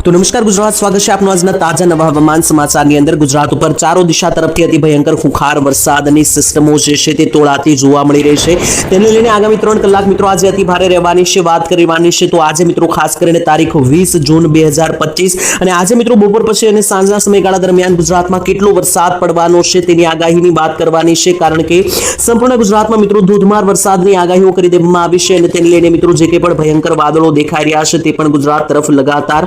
तो नमस्कार गुजरात, स्वागत है आपનું આજના તાજા નવા હવામાન સમાચારની અંદર। ગુજરાત ઉપર ચારો દિશા તરફથી અતિ ભયંકર ખુખાર વરસાદની સિસ્ટમો જે છે તે તોળાતી જોવા મળી રહી છે। તેને લઈને આગામી 3 કલાક મિત્રો આજે અતિ ભારે રહેવાની છે, વાત કરવાની છે। તો આજે મિત્રો ખાસ કરીને તારીખ 20 જૂન 2025 અને આજે મિત્રો બપોર પછી અને સાંજના સમયગાળા દરમિયાન ગુજરાતમાં કેટલો વરસાદ પડવાનો છે તેની આગાહીની વાત કરવાની છે, કારણ કે સંપૂર્ણ ગુજરાતમાં મિત્રો ધોધમાર વરસાદની આગાહીઓ કરી દેવામાં આવી છે અને તેને લઈને મિત્રો જે કે પણ ભયંકર વાદળો દેખાઈ રહ્યા છે તે પણ ગુજરાત તરફ લગાતાર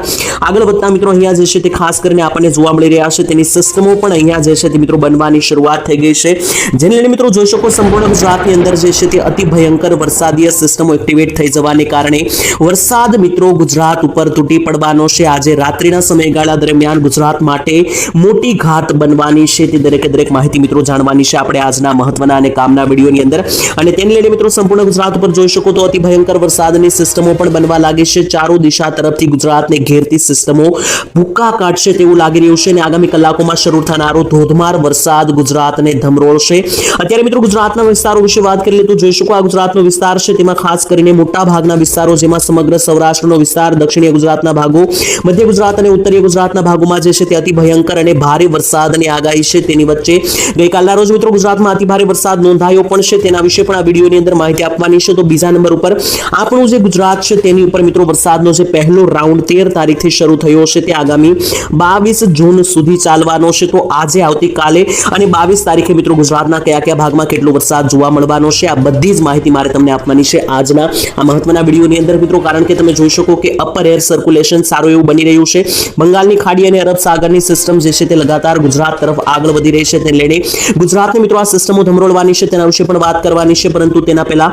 આગળ વધતા મિત્રો અહીંયા જે છે તે ખાસ કરીને આપણને જોવા મળી રહ્યા છે। તેની સિસ્ટમો પણ અહીંયા જે છે તે મિત્રો બનવાની શરૂઆત થઈ ગઈ છે, જેને લઈને મિત્રો જોઈ શકો સંપૂર્ણ ગુજરાતની અંદર જે છે તે અતિ ભયંકર વરસાદીય સિસ્ટમો એક્ટિવેટ થઈ જવાને કારણે વરસાદ મિત્રો ગુજરાત ઉપર તૂટી પડવાનો છે। આજે રાત્રિના સમયગાળા દરમિયાન ગુજરાત માટે મોટી ઘાત બનવાની છે, તે દરેકે દરેક માહિતી મિત્રો જાણવાની છે આપણે આજના મહત્વના અને કામના વિડીયોની અંદર। અને તેને લઈને મિત્રો સંપૂર્ણ ગુજરાત ઉપર જોઈ શકો તો અતિ ભયંકર વરસાદની સિસ્ટમો પણ બનવા લાગી છે। ચારો દિશા તરફથી ગુજરાતને ઘેરતી સિસ્ટમો ભૂક્કા કાઢશે તેવું લાગી રહ્યું છે અને આગામી કલાકોમાં શરૂ થનારો ધોધમાર વરસાદ ગુજરાતને ધમરોળશે। અત્યારે મિત્રો ગુજરાતના વિસ્તારો વિશે વાત કરી લે તો જોઈ શકો આ ગુજરાતનો વિસ્તાર છે, તેમાં ખાસ કરીને મોટા ભાગના વિસ્તારો જેમાં સમગ્ર સૌરાષ્ટ્રનો વિસ્તાર, દક્ષિણીય ગુજરાતના ભાગો, મધ્ય ગુજરાત અને ઉત્તરીય ગુજરાતના ભાગોમાં જે છે તે અતિ ભયંકર અને ભારે વરસાદની આગાહી છે। તેની વચ્ચે ગઈકાલના રોજ મિત્રો ગુજરાતમાં અતિ ભારે વરસાદ નોંધાયો પણ છે, તેના વિશે પણ આ વિડીયોની અંદર માહિતી આપવાની છે। તો બીજા નંબર ઉપર આપણું જે ગુજરાત છે તેની ઉપર મિત્રો વરસાદનો જે પહેલો રાઉન્ડ 13 તારીખથી શરૂ થયો છે તે આગામી 22 જૂન સુધી ચાલવાનો છે। તો આજે આવતીકાલે અને 22 તારીખે મિત્રો ગુજરાતના કયા ભાગમાં કેટલો વરસાદ જોવા મળવાનો છે આ બધી જ માહિતી મારે તમને આપવાની છે આજના આ મહત્વના વિડીયોની અંદર મિત્રો, કારણ કે તમે જોઈ શકો કે અપર એર સર્ક્યુલેશન સારું એવું બની રહ્યું છે। બંગાળની ખાડી અને અરબ સાગરની સિસ્ટમ જે છે તે લગાતાર ગુજરાત તરફ આગળ વધી રહી છે, તેને લઈને ગુજરાતને મિત્રો આ સિસ્ટમો ધમરોળવાની છે, તેના વિશે પણ વાત કરવાની છે। પરંતુ તેના પહેલા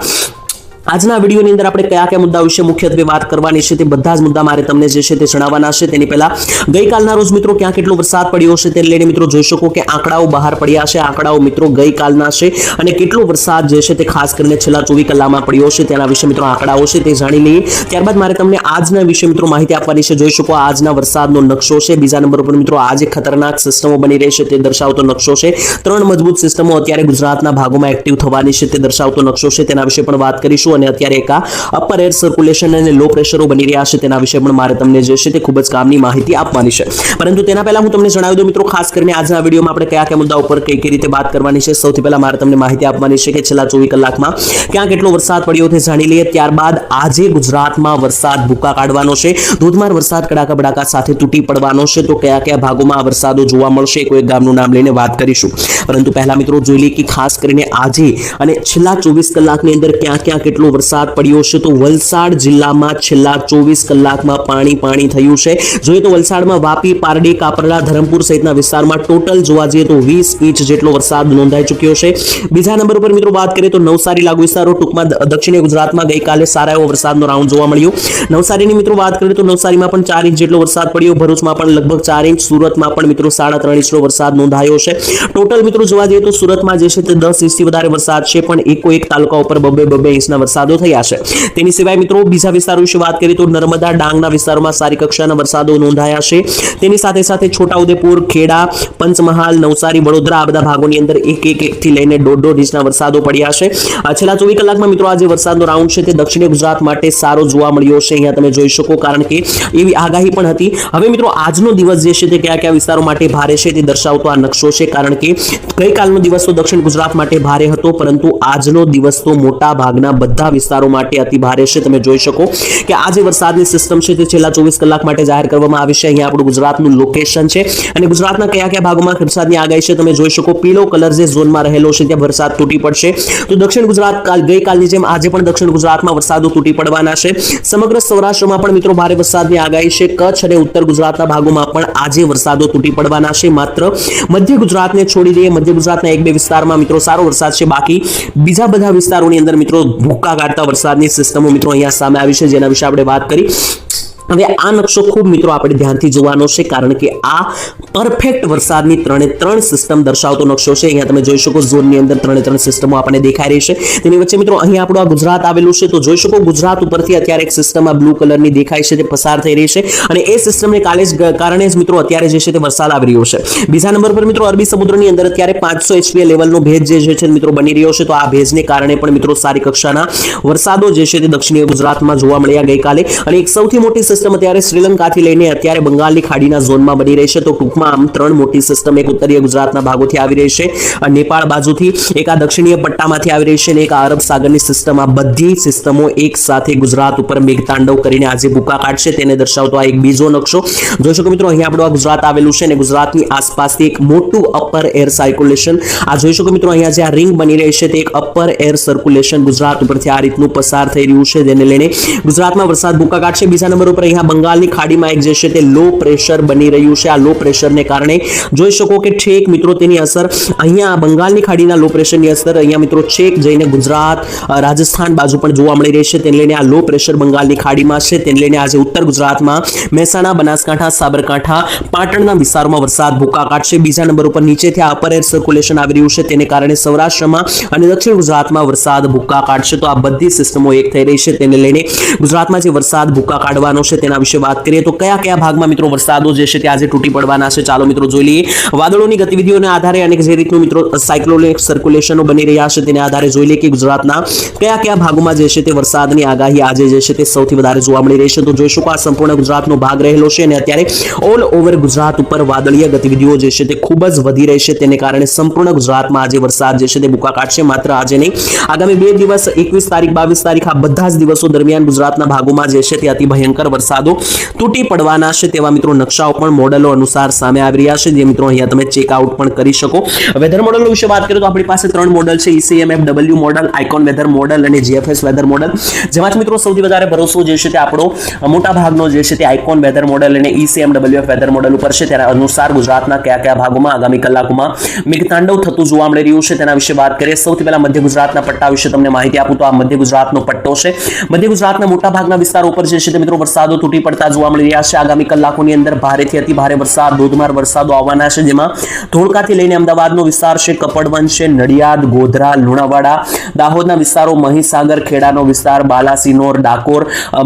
આજના વિડીયોની અંદર આપણે કયા મુદ્દા વિશે મુખ્યત્વે વાત કરવાની છે તે બધા જ મુદ્દા મારે તમને જે છે તે જણાવવાના છે। તેની પહેલા ગઈકાલના રોજ મિત્રો ક્યાં કેટલો વરસાદ પડ્યો છે તેને લઈને મિત્રો જોઈ શકો કે આંકડાઓ બહાર પડ્યા છે। આંકડાઓ મિત્રો ગઈકાલના છે અને કેટલો વરસાદ જે છે તે ખાસ કરીને છેલ્લા 24 કલાકમાં પડ્યો છે તેના વિશે મિત્રો આંકડાઓ છે તે જાણી લઈએ। ત્યારબાદ મારે તમને આજના વિશે મિત્રો માહિતી આપવાની છે। જોઈ શકો આજના વરસાદનો નકશો છે। બીજા નંબર પર મિત્રો આજે ખતરનાક સિસ્ટમો બની રહી છે તે દર્શાવતો નકશો છે। 3 મજબૂત સિસ્ટમો અત્યારે ગુજરાતના ભાગોમાં એક્ટિવ થવાની છે તે દર્શાવતો નકશો છે, તેના વિશે પણ વાત કરીશું। અને અત્યારે એક અપર એર સર્ક્યુલેશન અને લો પ્રેશરો બની રહ્યા છે તેના વિશે પણ મારે તમને જે છે તે ખૂબ જ કામની માહિતી આપવાની છે। પરંતુ તેના પહેલા હું તમને જણાવી દઉં મિત્રો ખાસ કરીને આજના વિડીયોમાં આપણે કયા મુદ્દા ઉપર કઈ રીતે વાત કરવાની છે। સૌથી પહેલા મારે તમને માહિતી આપવાની છે કે છેલ્લા 24 કલાકમાં ક્યાં કેટલો વરસાદ પડ્યો તે જાણી લઈએ। ત્યારબાદ આજે ગુજરાતમાં વરસાદ ભૂક્કા કાઢવાનો છે, ધોધમાર વરસાદ કડાકા બડાકા સાથે તૂટી પડવાનો છે। તો કયા ભાગોમાં આ વરસાદો જોવા મળશે કોઈ ગામનું નામ લઈને વાત કરીશું। પરંતુ પહેલા મિત્રો જોઈ લઈએ કે ખાસ કરીને આજે અને છેલ્લા 24 કલાકની અંદર ક્યાં કેટલો વરસાદ પડ્યો છે। તો વલસાડ જિલ્લામાં છેલ્લા 24 કલાકમાં પાણી થયું છે। જોઈએ તો વલસાડમાં વાપી, પારડી, કાપરડા, ધરમપુર સહિતના વિસ્તારમાં ટોટલ જોવા જઈએ તો 20 ઇંચ જેટલો વરસાદ નોંધાઈ ચૂક્યો છે। બીજા નંબર પર મિત્રો વાત કરીએ તો નવસારી લાગુ વિસ્તારો, ટૂંકમાં દક્ષિણીય ગુજરાતમાં ગઈકાલે સારા એવો વરસાદનો રાઉન્ડ જોવા મળ્યો। નવસારીની મિત્રો વાત કરીએ તો નવસારીમાં પણ 4 ઇંચ જેટલો વરસાદ પડ્યો, ભરૂચમાં પણ લગભગ 4 ઇંચ, સુરતમાં પણ મિત્રો 3.5 ઇંચનો વરસાદ નોંધાયો છે। ટોટલ મિત્રો જોવા જઈએ તો સુરતમાં જે છે તે 10 ઇંચથી વધારે વરસાદ છે, પણ એક તાલુકા ઉપર 2 ઇંચના વરસાદો થયા છે। તેની સિવાય મિત્રો બીજા વિસ્તારો વિશે વાત કરીએ તો નર્મદા, ડાંગના વિસ્તારોમાં સારી કક્ષાના વરસાદો નોંધાયા છે। તેની સાથે સાથે છોટાઉદેપુર, ખેડા, પંચમહાલ, નવસારી, વડોદરા આ બધા ભાગોની અંદર 1 થી લઈને 1.5 ઇંચના વરસાદો પડ્યા છે। છેલ્લા 24 કલાકમાં મિત્રો આજે વરસાદનો રાઉન્ડ છે તે દક્ષિણીય ગુજરાત માટે સારો જોવા મળ્યો છે, અહીંયા તમે જોઈ શકો, કારણ કે એવી આગાહી પણ હતી। હવે મિત્રો આજનો દિવસ જે છે તે કયા વિસ્તારો માટે ભારે છે તે દર્શાવતો આ નકશો છે, કારણ કે ગઈકાલનો દિવસ તો દક્ષિણ ગુજરાત માટે ભારે હતો, પરંતુ આજનો દિવસ તો મોટા ભાગના બધા વિસ્તારો માટે અતિ ભારે છે। તમે જોઈ શકો કે આ જે વરસાદની સિસ્ટમ છે તે છેલ્લા 24 કલાક માટે જાહેર કરવામાં આવી છે। અહીંયા આપણું ગુજરાતનું લોકેશન છે અને ગુજરાતના કયા ભાગોમાં વરસાદની આગાહી છે તમે જોઈ શકો। પીળો કલર જે ઝોનમાં રહેલો છે ત્યાં વરસાદ તૂટી પડશે। તો દક્ષિણ ગુજરાત ગઈકાલની જેમ આજે પણ દક્ષિણ ગુજરાતમાં વરસાદો તૂટી પડવાના છે। સમગ્ર સૌરાષ્ટ્રમાં પણ મિત્રો ભારે વરસાદની આગાહી છે। કચ્છ અને ઉત્તર ગુજરાતના ભાગોમાં પણ આજે વરસાદો તૂટી પડવાના છે। માત્ર મધ્ય ગુજરાતને છોડી દઈએ, મધ્ય ગુજરાતના 1-2 વિસ્તારમાં મિત્રો સારો વરસાદ છે, બાકી બીજા બધા વિસ્તારોની અંદર મિત્રો ભૂક્કા કાઢતા વરસાદની સિસ્ટમો મિત્રો અહીંયા સામે આવી છે, જેના વિશે આપણે વાત કરી। હવે આ નકશો ખૂબ મિત્રો આપણે ધ્યાનથી જોવાનો છે, કારણ કે આ પરફેક્ટ વરસાદની 3 સિસ્ટમ દર્શાવતો નકશો છે. અહીંયા તમે જોઈ શકો ઝોનની અંદર 3 સિસ્ટમો આપણને દેખાઈ રહી છે. તેની વચ્ચે મિત્રો અહીં આપણું આ ગુજરાત આવેલું છે. તો જોઈ શકો ગુજરાત ઉપરથી અત્યારે એક સિસ્ટમ આ બ્લુ કલરની દેખાય છે, તે પસાર થઈ રહી છે અને એ સિસ્ટમને કારણે જ મિત્રો અત્યારે જે છે તે વરસાદ આવી રહ્યો છે. બીજા નંબર પર મિત્રો અરબી સમુદ્રની અંદર અત્યારે 500 HPA લેવલનો ભેજ જે છે મિત્રો બની રહ્યો છે. તો આ ભેજને કારણે પણ મિત્રો સારી કક્ષાના વરસાદો જે છે તે દક્ષિણીય ગુજરાતમાં જોવા મળ્યા ગઈકાલે. અને એક સૌથી મોટી સિસ્ટમ અત્યારે શ્રીલંકાથી લઈને અત્યારે બંગાળની ખાડીના ઝોનમાં બની રહી છે. તો ટૂંકમાં આમ 3 મોટી સિસ્ટમ, એક ઉત્તરીય ગુજરાતના ભાગોથી આવી રહી છે, નેપાળ બાજુથી, એક આ દક્ષિણીય પટ્ટામાંથી આવી રહી છે અને એક આ અરબ સાગરની સિસ્ટમ. આ બધી સિસ્ટમો એક સાથે ગુજરાત ઉપર મેઘતાંડવ કરીને આજે ભૂકા કાઢશે, તેને દર્શાવતો આ એક બીજો નકશો જોઈ શકો મિત્રો. અહીં આપણું આ ગુજરાત આવેલું છે અને ગુજરાતની આસપાસથી એક મોટું અપર એર સર્ક્યુલેશન આ જોઈ શકો મિત્રો. અહીંયા જે આ રિંગ બની રહી છે તે એક અપર એર સર્ક્યુલેશન ગુજરાત ઉપરથી આ રીતનું પસાર થઈ રહ્યું છે, જેને લઈને ગુજરાતમાં વરસાદ ભૂકા કાઢશે. બીજા નંબર ઉપર અહીંયા બંગાળની ખાડીમાં એક જે છે તે લો પ્રેશર બની રહ્યું છે. આ લો પ્રેશરને કારણે જોઈ શકો કે છેક મિત્રો તેની અસર અહીંયા બંગાળની ખાડીના લો પ્રેશરની અસર અહીંયા મિત્રો છેક જઈને ગુજરાત, રાજસ્થાન બાજુ પણ જોવા મળી રહી છે. તેને લઈને આ લો પ્રેશર બંગાળની ખાડીમાં છે, તેને લઈને આજે ઉત્તર ગુજરાતમાં મહેસાણા, બનાસકાંઠા, સાબરકાંઠા, પાટણના વિસ્તારોમાં વરસાદ ભૂકા કાઢશે. બીજા નંબર ઉપર નીચેથી આ અપર એર સર્ક્યુલેશન આવી રહ્યું છે, તેને કારણે સૌરાષ્ટ્રમાં અને દક્ષિણ ગુજરાતમાં વરસાદ ભૂકા કાઢશે. તો આ બધી સિસ્ટમો એક થઈ રહી છે, તેને લઈને ગુજરાતમાં જે વરસાદ ભૂકા કાઢવાનો છે તેના વિશે વાત કરીએ તો કયા કયા ભાગમાં મિત્રો વરસાદો જે છે તે આજે તૂટી પડવાના છે, ચાલો મિત્રો જોઈ લઈએ. વાદળોની ગતિવિધિઓના આધારે અને જે રીતનું મિત્રો સાયક્લોનિક સર્ક્યુલેશનો બની રહ્યા છે તેને આધારે જોઈ લઈએ કે ગુજરાતના કયા કયા ભાગોમાં જે છે તે વરસાદની આગાહી આજે જે છે તે સૌથી વધારે જોવા મળી રહી છે. તો જોઈ શકો આ સંપૂર્ણ ગુજરાતનો ભાગ રહેલો છે અને અત્યારે ઓલ ઓવર ગુજરાત ઉપર વાદળીય ગતિવિધિઓ જે છે તે ખૂબ જ વધી રહી છે, તેને કારણે સંપૂર્ણ ગુજરાતમાં આજે વરસાદ જે છે તે ભૂકા કાઢશે. માત્ર આજે નહીં, આગામી 2 દિવસ 21 તારીખ 22 તારીખ આ બધા જ દિવસો દરમિયાન ગુજરાતના ભાગોમાં જે છે તે અતિ ભયંકર વરસાદો તૂટી પડવાના છે તેવા મિત્રો નકશાઓ પણ મોડેલો અનુસાર સામે આવી રહ્યા છે, જે મિત્રો અહીંયા તમે ચેકઆઉટ પણ કરી શકો. વેધર મોડેલો વિશે વાત કરીએ તો આપણી પાસે 3 મોડેલ છે, ECMFW model, icon weather model અને GFS વેધર મોડેલ. જેમાં મિત્રો સૌથી વધારે ભરોસો જે છે તે આપણો મોટા ભાગનો જે છે તે આઇકોન વેધર મોડેલ અને ECMWF વેધર મોડેલ ઉપર છે. તેના અનુસાર ગુજરાતના કયા કયા ભાગોમાં આગામી કલાકોમાં મેઘતાંડવ થતું જોવા મળી રહ્યું છે તેના વિશે વાત કરીએ. સૌથી પહેલા મધ્ય ગુજરાતના પટ્ટા વિશે તમને માહિતી આપું તો આ મધ્ય ગુજરાતનો પટ્ટો છે. મધ્ય ગુજરાતના મોટા ભાગના વિસ્તારો ઉપર જે છે તે મિત્રો વરસાદો તૂટી પડતા જોવા મળી રહ્યા છે. આગામી કલાકોની અંદર ભારેથી અતિ ભારે વરસાદ, ધોધમાર વરસાદો આવવાના છે, જેમાં ધોળકાથી લઈને અમદાવાદનો વિસ્તાર છે, કપડવંજ છે, નડિયાદ, ગોધરા, લુણાવાડા, દાહોદના વિસ્તારો, મહીસાગર, ખેડાનો વિસ્તાર, બાલાસિનોર, ડાકોર,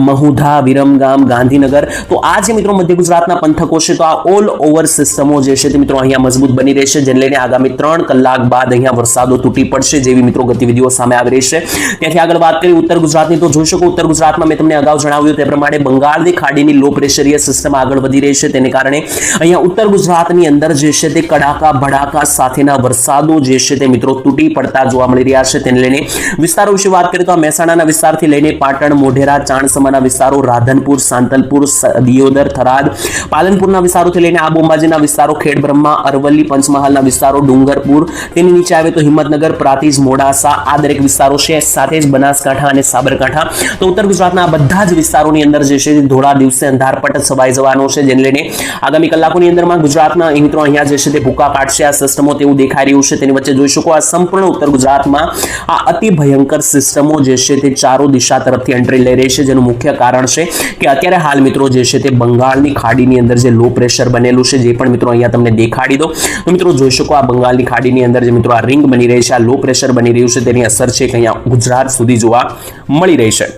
મહુધા, વિરમગામ, ગાંધીનગર. તો આ જે મિત્રો મધ્ય ગુજરાતના પંથકો છે તો આ ઓલ ઓવર સિસ્ટમો જે છે તે મિત્રો અહીંયા મજબૂત બની રહેશે, જેને લઈને આગામી 3 કલાક બાદ અહીંયા વરસાદો તૂટી પડશે જેવી મિત્રો ગતિવિધિઓ સામે આવી રહી છે. ત્યાંથી આગળ વાત કરીએ ઉત્તર ગુજરાતની તો જોઈ શકો ઉત્તર ગુજરાતમાં મેં તમને અગાઉ જણાવ્યું તે પ્રમાણે બંગાળની ખાડીની લો પ્રેશરીય સિસ્ટમ આગળ વધી રહી છે, તેને કારણે અહીંયા ઉત્તર ગુજરાતની અંદર જે છે તે કડાકા ભડાકા સાથેના વરસાદો જે છે તે મિત્રો તૂટી પડતા જોવા મળી રહ્યા છે. તેને લઈને વિસ્તારો વિશે વાત કરીએ તો મહેસાણાના વિસ્તારથી લઈને પાટણ, મોઢેરા, ચાણસમાના વિસ્તારો, રાધનપુર, સાંતલપુર, દિયોદર, થરાદ, પાલનપુરના વિસ્તારોથી લઈને આબોંબાજીના વિસ્તારો, ખેડબ્રહ્મા, અરવલ્લી, પંચમહાલના વિસ્તારો, ડુંગરપુર, તેની નીચે આવે તો હિંમતનગર, પ્રાંતિજ, મોડાસા, આ દરેક વિસ્તારો છે, સાથે જ બનાસકાંઠા અને સાબરકાંઠા. તો ઉત્તર ગુજરાતના બધા જ વિસ્તારોની અંદર જે છે ધોળા દિવસે અંધારપટ છવાઈ જવાનો છે, જેને લઈને આગામી કલાકોની અંદરમાં ગુજરાતના મિત્રો અહીંયા જે છે તે ભૂકા કાઢશે આ સિસ્ટમો તેવું દેખાઈ રહ્યું છે. તેની વચ્ચે જોઈ શકો આ સંપૂર્ણ ઉત્તર ગુજરાતમાં આ અતિ ભયંકર સિસ્ટમો જે છે તે ચારો દિશા તરફથી એન્ટ્રી લઈ રહી છે, જેનું મુખ્ય કારણ છે કે અત્યારે હાલ મિત્રો જે છે તે બંગાળની ખાડીની અંદર જે લો પ્રેશર બનેલું છે, જે પણ મિત્રો અહીંયા તમને દેખાડી દો તો મિત્રો જોઈ શકો આ બંગાળની ખાડીની અંદર જે મિત્રો આ રિંગ બની રહી છે, આ લો પ્રેશર બની રહ્યું છે, તેની અસર છે કે અહીંયા ગુજરાત સુધી જોવા મળી રહી છે.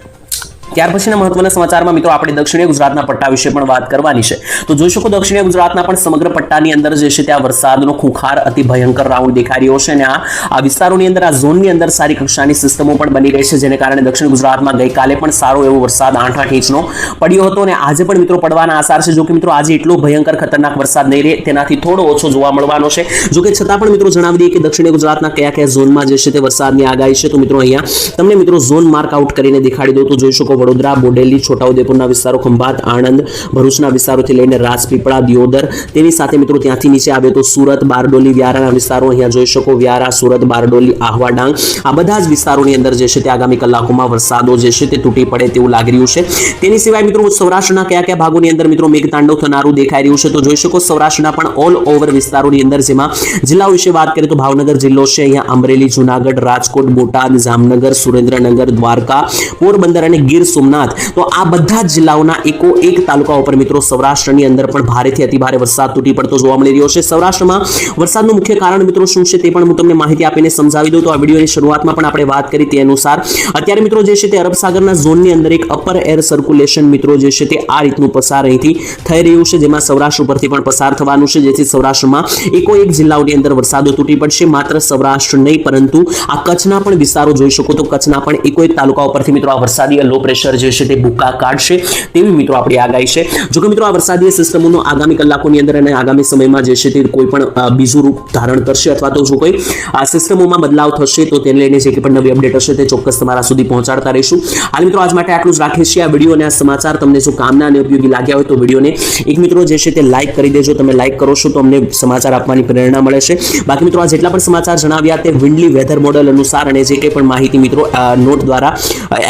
ત્યાર પછીના મહત્વના સમાચારમાં મિત્રો આપણે દક્ષિણીય ગુજરાતના પટ્ટા વિશે પણ વાત કરવાની છે. તો જોઈ શકો દક્ષિણીય ગુજરાતના પણ સમગ્ર પટ્ટાની અંદર જે છે ત્યાં વરસાદનો ખૂંખાર અતિ ભયંકર રાઉન્ડ દેખાઈ રહ્યો છે અને આ વિસ્તારોની અંદર, આ ઝોનની અંદર સારી કક્ષાની સિસ્ટમો પણ બની રહી છે, જેને કારણે દક્ષિણ ગુજરાતમાં ગઈકાલે પણ સારો એવો વરસાદ 8-8 ઇંચનો પડ્યો હતો અને આજે પણ મિત્રો પડવાના આસાર છે. જો કે મિત્રો આજે એટલો ભયંકર ખતરનાક વરસાદ નહીં રહે, તેનાથી થોડો ઓછો જોવા મળવાનો છે. જો કે છતાં પણ મિત્રો જણાવી દઈએ કે દક્ષિણીય ગુજરાતના કયા કયા ઝોનમાં જે છે તે વરસાદની આગાહી છે. તો મિત્રો અહીંયા તમને મિત્રો ઝોન માર્ક આઉટ કરીને દેખાડી દઉં તો જોઈ શકો વડોદરા, બોડેલી, છોટાઉદેપુરના વિસ્તારો, ખંભાત, આણંદ, ભરૂચના વિસ્તારોથી લઈને રાજપીપળા, દિયોદર, તેની સાથે મિત્રો ત્યાંથી નીચે આવે તો સુરત, બારડોલી, વ્યારાના વિસ્તારો અહીંયા જોઈ શકો, વ્યારા, સુરત, બારડોલી, આહવા, ડાંગ, આ બધા જ વિસ્તારોની અંદર જે છે તે આગામી કલાકોમાં વરસાદો જે છે તે તૂટી પડે તેવું લાગી રહ્યું છે. તેની સિવાય મિત્રો સૌરાષ્ટ્રના કયા કયા ભાગોની અંદર મિત્રો મેઘતાંડવ થનારું દેખાઈ રહ્યું છે. તો જોઈ શકો સૌરાષ્ટ્રના પણ ઓલ ઓવર વિસ્તારોની અંદર, જેમાં જિલ્લાઓ વિશે વાત કરીએ તો ભાવનગર જિલ્લો છે, અહીંયા અમરેલી, જુનાગઢ, રાજકોટ, બોટાદ, જામનગર, સુરેન્દ્રનગર, દ્વારકા, પોરબંદર અને ગીર સોમનાથ, તો આ બધા જ જિલ્લાઓના એકો એક તાલુકા ઉપર મિત્રો સૌરાષ્ટ્રની અંદર પણ ભારેથી અતિભારે વરસાદ તૂટી પડતો જોવા મળી રહ્યો છે. સૌરાષ્ટ્રમાં વરસાદનું મુખ્ય કારણ મિત્રો શું છે તે પણ હું તમને માહિતી આપીને સમજાવી દઉં. તો આ વિડીયોની શરૂઆતમાં પણ આપણે વાત કરી તે અનુસાર અત્યારે મિત્રો જે છે તે અરબ સાગરના ઝોનની અંદર એક અપર એર સર્ક્યુલેશન મિત્રો જે છે તે આ રીતનું પસાર અહીંથી થઈ રહ્યું છે, જેમાં સૌરાષ્ટ્ર ઉપરથી પણ પસાર થવાનું છે, જેથી સૌરાષ્ટ્રમાં એકો એક જિલ્લાઓની અંદર વરસાદો તૂટી પડશે. માત્ર સૌરાષ્ટ્ર નહીં પરંતુ આ કચ્છના પણ વિસ્તારો જોઈ શકો તો કચ્છના પણ એકો એક તાલુકા ઉપરથી મિત્રો આ વરસાદી લો પ્રેશર જે છે તે ભૂકા કાઢશે તેવી મિત્રો આપણી આગાહી છે. જો કે મિત્રો આ વરસાદી સિસ્ટમોનો આગામી કલાકોની અંદર અને આગામી સમયમાં જે છે તે કોઈ પણ બીજું રૂપ ધારણ કરશે અથવા તો જો કોઈ આ સિસ્ટમોમાં બદલાવ થશે તો તેને લઈને જે પણ નવી અપડેટ હશે તે ચોક્કસ તમારા સુધી પહોંચાડતા રહીશું. હાલ મિત્રો આજ માટે આટલું જ રાખીએ છીએ. આ વિડીયો અને આ સમાચાર તમને જો કામના અને ઉપયોગી લાગ્યા હોય તો વિડીયોને એક મિત્રો જે છે તે લાઈક કરી દેજો. તમે લાઈક કરો છો તો અમને સમાચાર આપવાની પ્રેરણા મળે છે. બાકી મિત્રો આ જેટલા પણ સમાચાર જણાવ્યા તે વિન્ડલી વેધર મોડેલ અનુસાર અને જે કંઈ પણ માહિતી મિત્રો નોટ દ્વારા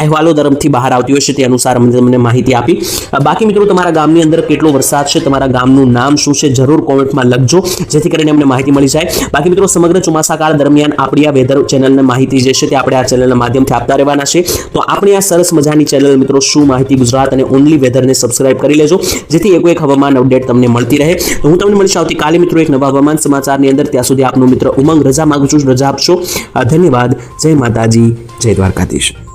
અહેવાલો તરફથી બહાર આવતી હોય છે તે અનુસાર તમને માહિતી આપી. બાકી મિત્રો તમારા ગામની અંદર કેટલો વરસાદ છે, તમારા ગામનું નામ શું છે, જરૂર કોમેન્ટમાં લખજો જેથી કરીને અમને માહિતી મળી જાય. બાકી મિત્રો સમગ્ર ચોમાસા કાળ દરમિયાન આપણી આ વેધર ચેનલની માહિતી જે છે તે આપણે આ ચેનલના માધ્યમથી આપતા રહેવાના છે. તો આપણી આ સરસ મજાની ચેનલ મિત્રો શું માહિતી ગુજરાત અને ઓનલી વેધરને સબસ્ક્રાઇબ કરી લેજો જેથી એક હવામાન અપડેટ તમને મળતી રહે. તો હું તમને મળીશ આવતીકાલે મિત્રો એક નવા હવામાન સમાચારની અંદર. ત્યાં સુધી આપનો મિત્ર ઉમંગ રજા માંગુ છું. રજા આપશો. ધન્યવાદ. જય માતાજી, જય દ્વારકાધીશ.